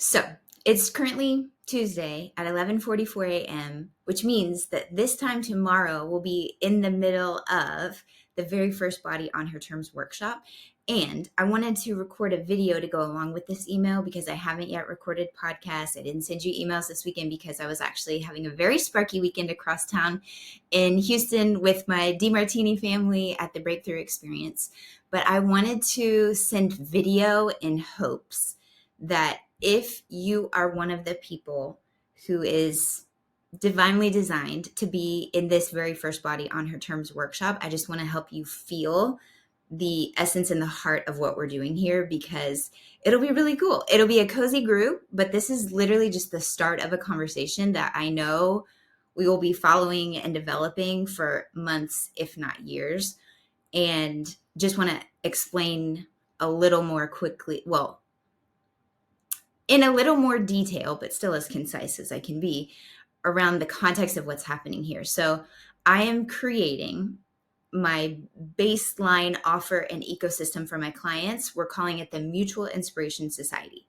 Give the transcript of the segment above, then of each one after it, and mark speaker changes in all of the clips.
Speaker 1: So it's currently Tuesday at 11:44 a.m., which means that this time tomorrow we'll be in the middle of the very first Body on Her Terms workshop. And I wanted to record a video to go along with this email because I haven't yet recorded podcasts. I didn't send you emails this weekend because I was actually having a very sparky weekend across town in Houston with my DiMartini family at the Breakthrough Experience. But I wanted to send video in hopes that if you are one of the people who is divinely designed to be in this very first Body on Her Terms workshop, I just want to help you feel the essence and the heart of what we're doing here, because it'll be really cool. It'll be a cozy group, but this is literally just the start of a conversation that I know we will be following and developing for months, if not years. And just want to explain a little more quickly, well, in a little more detail, but still as concise as I can be, around the context of what's happening here. So I am creating my baseline offer and ecosystem for my clients. We're calling it the Mutual Inspiration Society.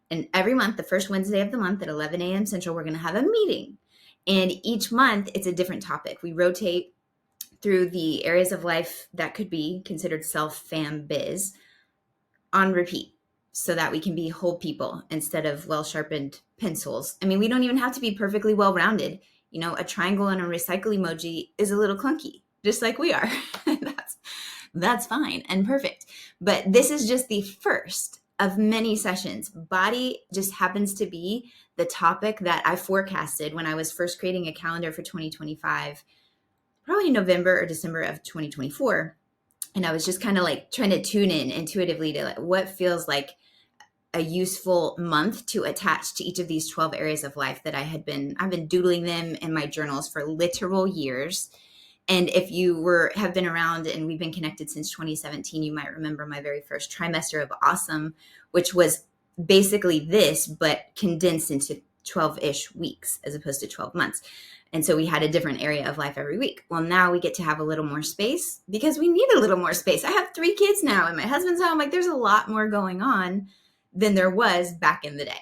Speaker 1: And every month, the first Wednesday of the month at 11 a.m. Central, we're going to have a meeting. And each month, it's a different topic. We rotate through the areas of life that could be considered self, fam, biz on repeat, so that we can be whole people instead of well-sharpened pencils. I mean, we don't even have to be perfectly well-rounded. You know, a triangle and a recycle emoji is a little clunky, just like we are. That's fine and perfect. But this is just the first of many sessions. Body just happens to be the topic that I forecasted when I was first creating a calendar for 2025, probably November or December of 2024. And I was just kind of like trying to tune in intuitively to like what feels like a useful month to attach to each of these 12 areas of life that I've been doodling them in my journals for literal years. And if you have been around and we've been connected since 2017, you might remember my very first trimester of Awesome, which was basically this, but condensed into 12-ish weeks as opposed to 12 months. And so we had a different area of life every week. Well, now we get to have a little more space because we need a little more space. I have 3 kids now and my husband's home. Like, there's a lot more going on than there was back in the day.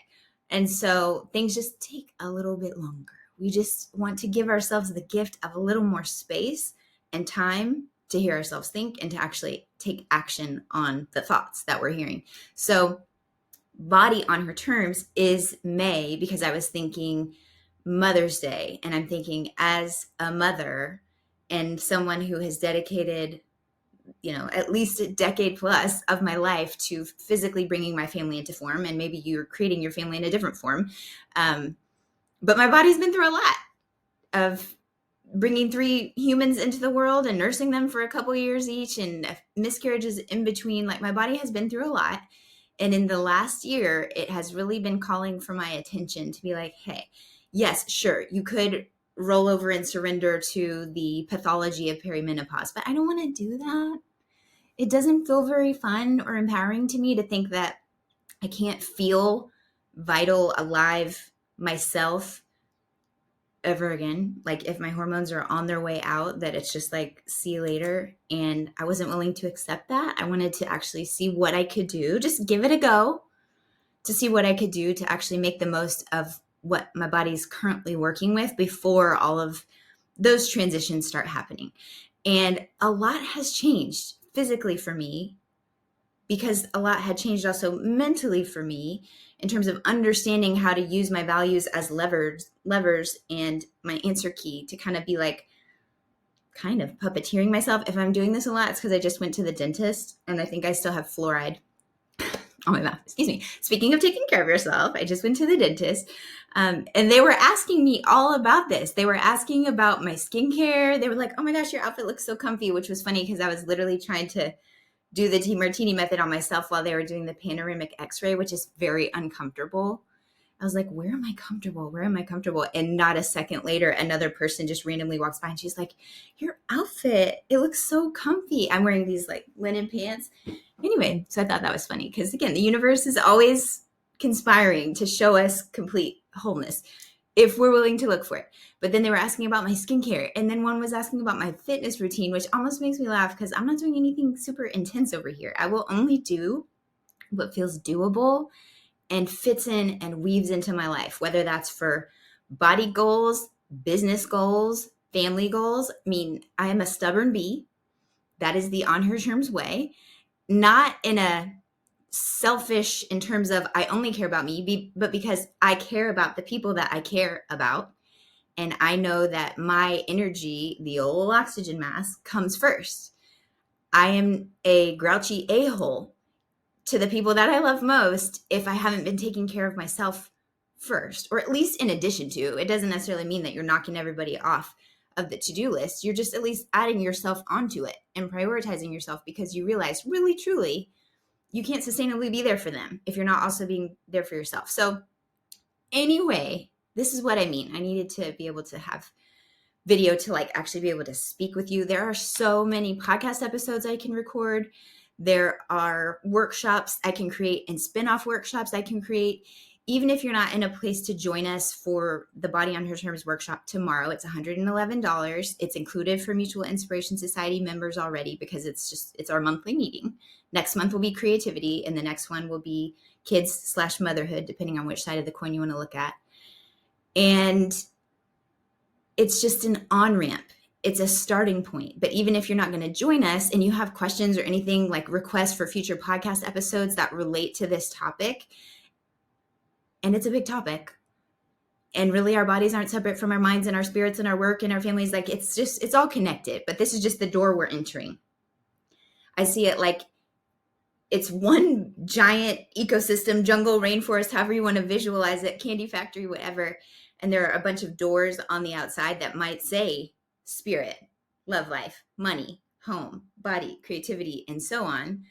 Speaker 1: And so things just take a little bit longer. We just want to give ourselves the gift of a little more space and time to hear ourselves think and to actually take action on the thoughts that we're hearing. So Body on Her Terms is May because I was thinking Mother's Day, and I'm thinking as a mother and someone who has dedicated, at least a decade plus of my life to physically bringing my family into form, and maybe you're creating your family in a different form. But my body's been through a lot of bringing 3 humans into the world and nursing them for a couple years each, and miscarriages in between. Like, my body has been through a lot. And in the last year, it has really been calling for my attention to be like, hey, yes, sure, you could roll over and surrender to the pathology of perimenopause, but I don't want to do that. It doesn't feel very fun or empowering to me to think that I can't feel vital, alive myself ever again. Like, if my hormones are on their way out, that it's just like, see you later. And I wasn't willing to accept that. I wanted to actually see what I could do, just give it a go, to see what I could do to actually make the most of what my body's currently working with before all of those transitions start happening. And a lot has changed physically for me, because a lot had changed also mentally for me in terms of understanding how to use my values as levers and my answer key to kind of be like, kind of puppeteering myself. If I'm doing this a lot, it's because I just went to the dentist and I think I still have fluoride on my mouth. Excuse me. Speaking of taking care of yourself, I just went to the dentist and they were asking me all about this. They were asking about my skincare. They were like, oh my gosh, your outfit looks so comfy, which was funny because I was literally trying to do the DiMartini method on myself while they were doing the panoramic x-ray, which is very uncomfortable. I was like, where am I comfortable? Where am I comfortable? And not a second later, another person just randomly walks by and she's like, your outfit, it looks so comfy. I'm wearing these like linen pants. Anyway, so I thought that was funny because, again, the universe is always conspiring to show us complete wholeness if we're willing to look for it. But then they were asking about my skincare. And then one was asking about my fitness routine, which almost makes me laugh because I'm not doing anything super intense over here. I will only do what feels doable and fits in and weaves into my life, whether that's for body goals, business goals, family goals. I mean, I am a stubborn bee. That is the on her terms way, not in a selfish in terms of I only care about me, but because I care about the people that I care about. And I know that my energy, the old oxygen mask, comes first. I am a grouchy a-hole to the people that I love most if I haven't been taking care of myself first, or at least in addition to. It doesn't necessarily mean that you're knocking everybody off of the to-do list. You're just at least adding yourself onto it and prioritizing yourself, because you realize really, truly, you can't sustainably be there for them if you're not also being there for yourself. So anyway, this is what I mean. I needed to be able to have video to like actually be able to speak with you. There are so many podcast episodes I can record. There are workshops I can create and spin-off workshops I can create. Even if you're not in a place to join us for the Body on Her Terms workshop tomorrow, it's $111. It's included for Mutual Inspiration Society members already, because it's our monthly meeting. Next month will be creativity, and the next one will be kids/motherhood, depending on which side of the coin you want to look at. And it's just an on-ramp. It's a starting point. But even if you're not going to join us and you have questions or anything like requests for future podcast episodes that relate to this topic, and it's a big topic, and really our bodies aren't separate from our minds and our spirits and our work and our families. Like it's all connected, but this is just the door we're entering. I see it like it's one giant ecosystem, jungle, rainforest, however you want to visualize it, candy factory, whatever. And there are a bunch of doors on the outside that might say spirit, love life, money, home, body, creativity, and so on.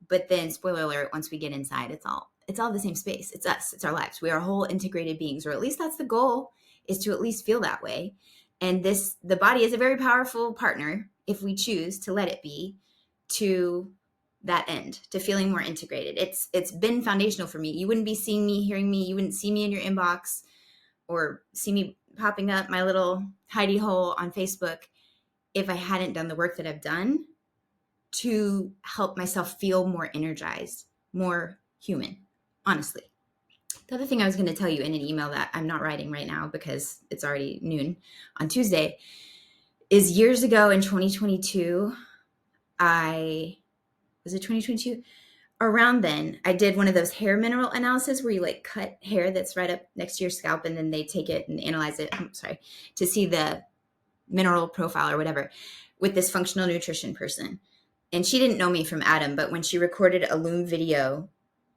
Speaker 1: But then, spoiler alert, once we get inside, it's all the same space. It's us. It's our lives. We are whole integrated beings, or at least that's the goal, is to at least feel that way. And the body is a very powerful partner, if we choose to let it be, to that end, to feeling more integrated. It's been foundational for me. You wouldn't be seeing me, hearing me. You wouldn't see me in your inbox or see me popping up my little hidey hole on Facebook if I hadn't done the work that I've done to help myself feel more energized, more human, honestly. The other thing I was going to tell you in an email that I'm not writing right now because it's already noon on Tuesday is years ago in 2022, was it 2022? Around then, I did one of those hair mineral analysis where you like cut hair that's right up next to your scalp, and then they take it and analyze it, to see the mineral profile or whatever, with this functional nutrition person. And she didn't know me from Adam, but when she recorded a Loom video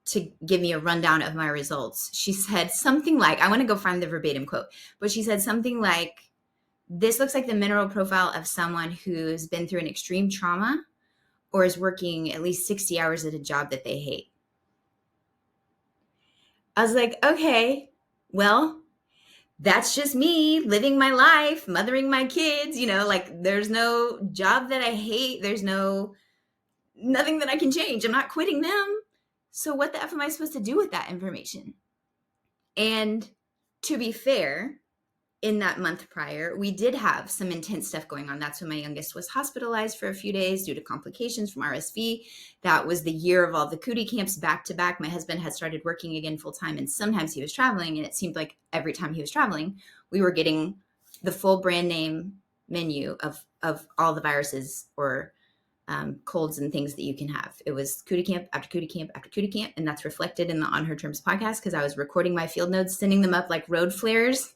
Speaker 1: to give me a rundown of my results, she said something like, I want to go find the verbatim quote, but she said something like, this looks like the mineral profile of someone who's been through an extreme trauma or is working at least 60 hours at a job that they hate. I was like, okay, well, that's just me living my life, mothering my kids, like there's no job that I hate. There's nothing that I can change. I'm not quitting them. So what the F am I supposed to do with that information? And to be fair, in that month prior, we did have some intense stuff going on. That's when my youngest was hospitalized for a few days due to complications from RSV. That was the year of all the cootie camps back to back. My husband had started working again full time, and sometimes he was traveling, and it seemed like every time he was traveling, we were getting the full brand name menu of all the viruses or colds and things that you can have. It was cootie camp after cootie camp after cootie camp, and that's reflected in the On Her Terms podcast because I was recording my field notes, sending them up like road flares,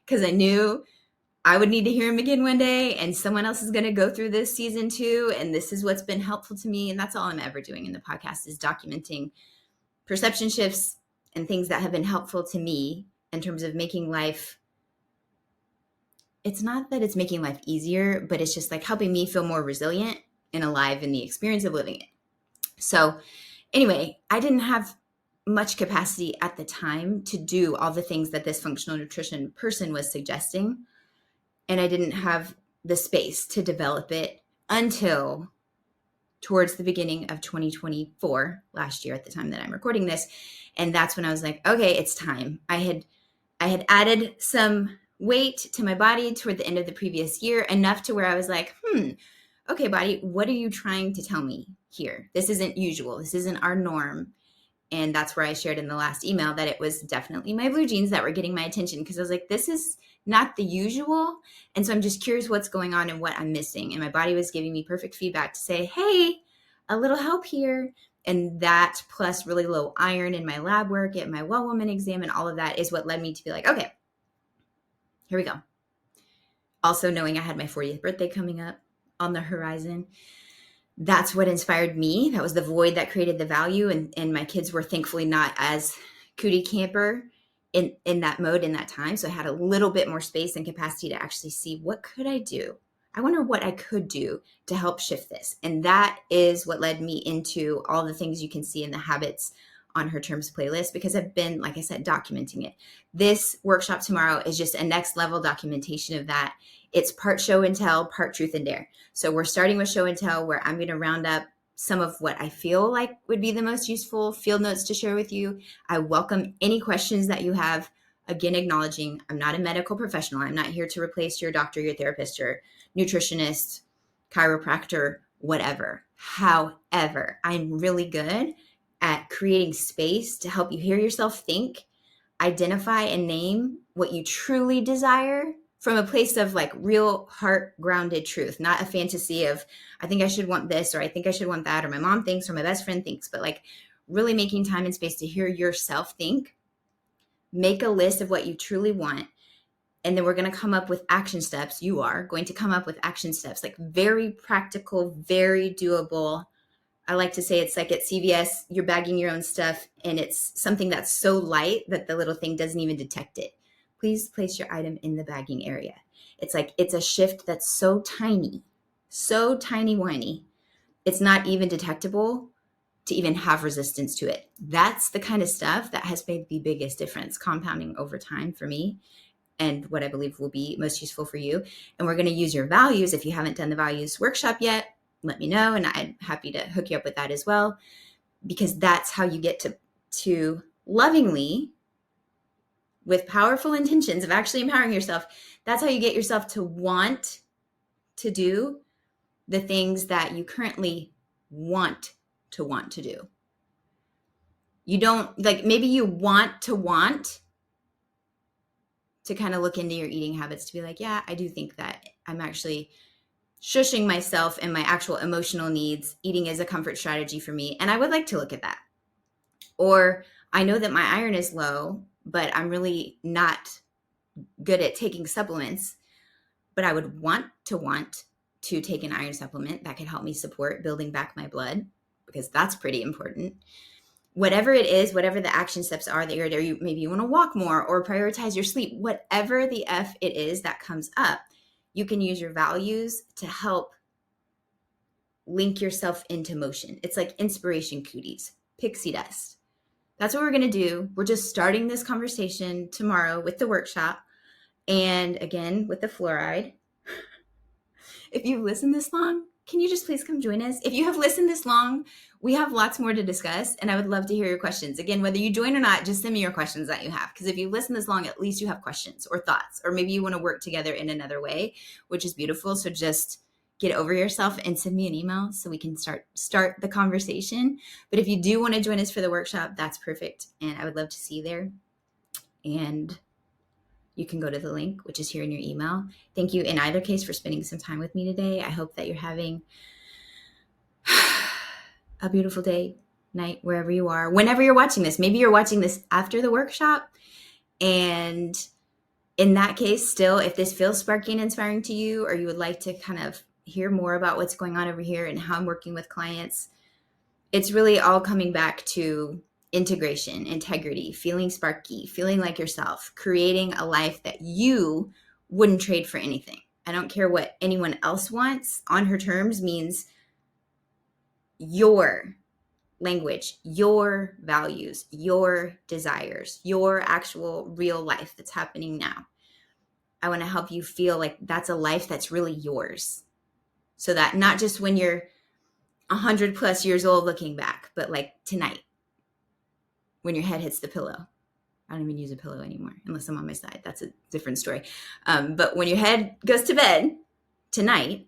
Speaker 1: because I knew I would need to hear him again one day, and someone else is going to go through this season too, and this is what's been helpful to me. And that's all I'm ever doing in the podcast, is documenting perception shifts and things that have been helpful to me in terms of making life. It's not that it's making life easier, but it's just like helping me feel more resilient and alive in the experience of living it. So anyway, I didn't have much capacity at the time to do all the things that this functional nutrition person was suggesting. And I didn't have the space to develop it until towards the beginning of 2024, last year at the time that I'm recording this. And that's when I was like, okay, it's time. I had added some weight to my body toward the end of the previous year, enough to where I was like, okay, body, what are you trying to tell me here? This isn't usual. This isn't our norm. And that's where I shared in the last email that it was definitely my blue jeans that were getting my attention, because I was like, this is not the usual. And so I'm just curious what's going on and what I'm missing. And my body was giving me perfect feedback to say, hey, a little help here. And that plus really low iron in my lab work at my well woman exam and all of that is what led me to be like, okay, here we go. Also knowing I had my 40th birthday coming up on the horizon, that's what inspired me. That was the void that created the value. And my kids were thankfully not as cootie camper in that mode in that time. So I had a little bit more space and capacity to actually see, what could I do? I wonder what I could do to help shift this. And that is what led me into all the things you can see in the Habits on Her Terms playlist, because I've been, like I said, documenting it. This workshop tomorrow is just a next level documentation of that. It's part show and tell, part truth and dare. So we're starting with show and tell, where I'm going to round up some of what I feel like would be the most useful field notes to share with you. I welcome any questions that you have. Again, acknowledging I'm not a medical professional. I'm not here to replace your doctor, your therapist, your nutritionist, chiropractor, whatever. However, I'm really good at creating space to help you hear yourself think, identify and name what you truly desire from a place of like real heart grounded truth, not a fantasy of, I think I should want this, or I think I should want that, or my mom thinks, or my best friend thinks, but like really making time and space to hear yourself think, make a list of what you truly want. And then we're going to come up with action steps. You are going to come up with action steps, like very practical, very doable. I like to say it's like at CVS, you're bagging your own stuff and it's something that's so light that the little thing doesn't even detect it. Please place your item in the bagging area. It's like, it's a shift that's so tiny whiny. It's not even detectable to even have resistance to it. That's the kind of stuff that has made the biggest difference compounding over time for me, and what I believe will be most useful for you. And we're going to use your values. If you haven't done the values workshop yet, let me know, and I'm happy to hook you up with that as well, because that's how you get to lovingly, with powerful intentions of actually empowering yourself, that's how you get yourself to want to do the things that you currently want to do. You don't, like, maybe you want to kind of look into your eating habits to be like, yeah, I do think that I'm actually shushing myself and my actual emotional needs. Eating is a comfort strategy for me, and I would like to look at that. Or I know that my iron is low, but I'm really not good at taking supplements, but I would want to take an iron supplement that could help me support building back my blood, because that's pretty important. Whatever it is, whatever the action steps are that you're there, maybe you want to walk more or prioritize your sleep, whatever the F it is that comes up, you can use your values to help link yourself into motion. It's like inspiration cooties, pixie dust. That's what we're going to do. We're just starting this conversation tomorrow with the workshop. And again, with the fluoride. If you've listened this long, can you just please come join us? If you have listened this long, we have lots more to discuss, and I would love to hear your questions. Again, whether you join or not, just send me your questions that you have, because if you've listened this long, at least you have questions or thoughts, or maybe you want to work together in another way, which is beautiful. So just get over yourself and send me an email so we can start the conversation. But if you do want to join us for the workshop, that's perfect, and I would love to see you there. And you can go to the link, which is here in your email. Thank you in either case for spending some time with me today. I hope that you're having a beautiful day, night, wherever you are, whenever you're watching this. Maybe you're watching this after the workshop. And in that case, still, if this feels sparky and inspiring to you, or you would like to kind of hear more about what's going on over here and how I'm working with clients, it's really all coming back to integration, integrity, feeling sparky, feeling like yourself, creating a life that you wouldn't trade for anything. I don't care what anyone else wants. On Her Terms means your language, your values, your desires, your actual real life that's happening now. I want to help you feel like that's a life that's really yours. So that not just when you're 100 plus years old looking back, but like tonight, when your head hits the pillow. I don't even use a pillow anymore unless I'm on my side. That's a different story. But when your head goes to bed tonight,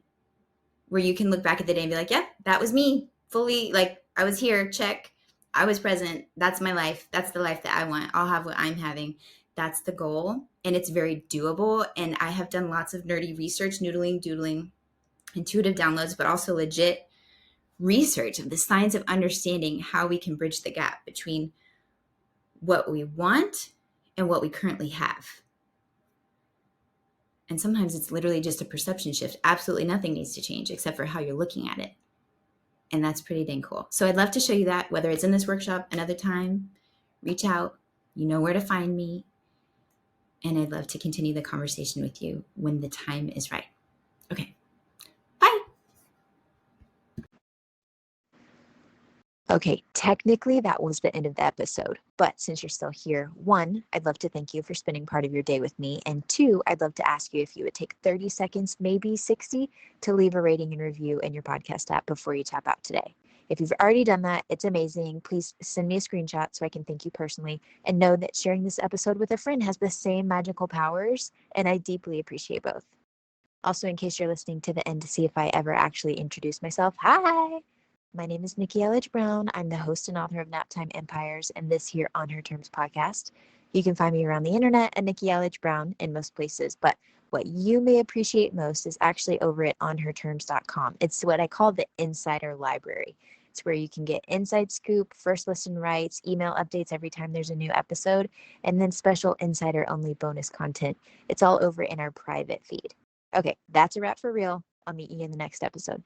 Speaker 1: where you can look back at the day and be like, yep, that was me fully. Like I was here, check. I was present. That's my life. That's the life that I want. I'll have what I'm having. That's the goal. And it's very doable. And I have done lots of nerdy research, noodling, doodling, intuitive downloads, but also legit research of the science of understanding how we can bridge the gap between what we want and what we currently have. And sometimes it's literally just a perception shift. Absolutely nothing needs to change except for how you're looking at it. And that's pretty dang cool. So I'd love to show you that, whether it's in this workshop, another time, reach out. You know where to find me. And I'd love to continue the conversation with you when the time is right. Okay. Bye.
Speaker 2: Okay, technically that was the end of the episode, but since you're still here, one, I'd love to thank you for spending part of your day with me, and two, I'd love to ask you if you would take 30 seconds, maybe 60, to leave a rating and review in your podcast app before you tap out today. If you've already done that, it's amazing. Please send me a screenshot so I can thank you personally, and know that sharing this episode with a friend has the same magical powers, and I deeply appreciate both. Also, in case you're listening to the end to see if I ever actually introduce myself, hi! My name is Nikki Elledge Brown. I'm the host and author of Naptime Empires and this here On Her Terms podcast. You can find me around the internet at Nikki Elledge Brown in most places, but what you may appreciate most is actually over at onherterms.com. It's what I call the insider library. It's where you can get inside scoop, first listen rights, email updates every time there's a new episode, and then special insider only bonus content. It's all over in our private feed. Okay, that's a wrap for real. I'll meet you in the next episode.